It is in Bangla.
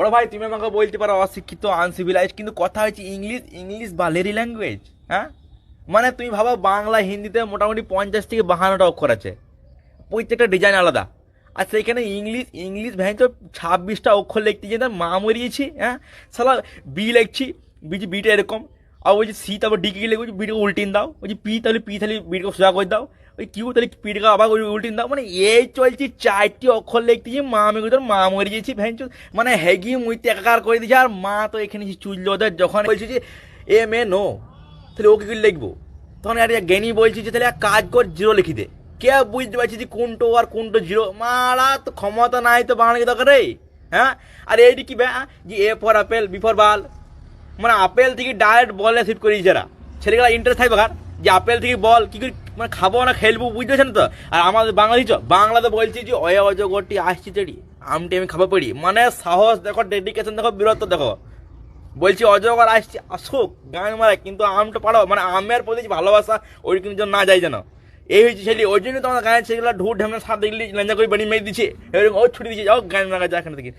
বড় ভাই তুমি আমাকে বলতে পারো অশিক্ষিত আনসিভিলাইজ, কিন্তু কথা হচ্ছে ইংলিশ, ইংলিশ বালেরই ল্যাঙ্গুয়েজ। হ্যাঁ, মানে তুমি ভাবো বাংলা হিন্দিতে মোটামুটি 50 থেকে 52টা অক্ষর আছে, প্রত্যেকটা ডিজাইন আলাদা। আর সেইখানে ইংলিশ, ইংলিশ ভ্যান তো 26টা অক্ষর লিখতে যেতে মা মরিয়েছি। হ্যাঁ, সালা বি লিখছি, বিজি বিটা এরকম, আর বলছি সি তারপর ডি কে লিখবো, বিটাকে উল্টিন দাও, বলছি পি তাহলে পি তাহলে বিটাকে সোজা করে দাও, ওই কিউ তাহলে পিটাকে আবার উল্টিন দাও। মানে এই চলছে 4টি অক্ষর লিখতেছি, মা আমি তোর মা মরিয়েছি ভ্যান। মানে হেগি মুইতে একাকার করে দিয়েছে। আর মা তো এখানে চুল ওদের যখন বলছি যে এম এ নো, তাহলে ওকে কি লিখবো, তখন আর জ্ঞানী বলছি যে তাহলে এক কাজ কর জিরো লিখি দে। কে বুঝতে পারছি যে কোনটো আর কোনটো জিরো, মারা তো ক্ষমতা নাই তো বানানো দরকার রে। হ্যাঁ, আর এইটি কি যে A for apple B for ball, মানে আপেল থেকে ডাইরেক্ট বলে শিফট করি যারা ছেলেগুলা ইন্টারেস্ট থাকবে কার যে আপেল থেকে বল কি করে মানে খাবো না খেলবো, বুঝতে পারছেন তো। আর আমাদের বাঙালি বাংলাতে বলছি যে অয়া অজগরটি আসছি তেড়ি আমটি আমি খাবো পড়ি, মানে সাহস দেখো, ডেডিকেশন দেখো, বীরত্ব দেখো। বলছি অজগর আসছে আসুক গান মারা, কিন্তু আমটা পাড়ো, মানে আমের প্রতি যে ভালোবাসা ওই কিন্তু যেন না যায় যেন। এই হয়েছে ছেলে, ওই জন্য তোমার গায়ে ছেলেগুলা ঢুট ঢামনা সাপ দেখলি লেঞ্জা করে বাড়ি মেরে দিচ্ছে, এরকম ও ছুটি দিচ্ছে, যাও গান মারা যা এখান থেকে।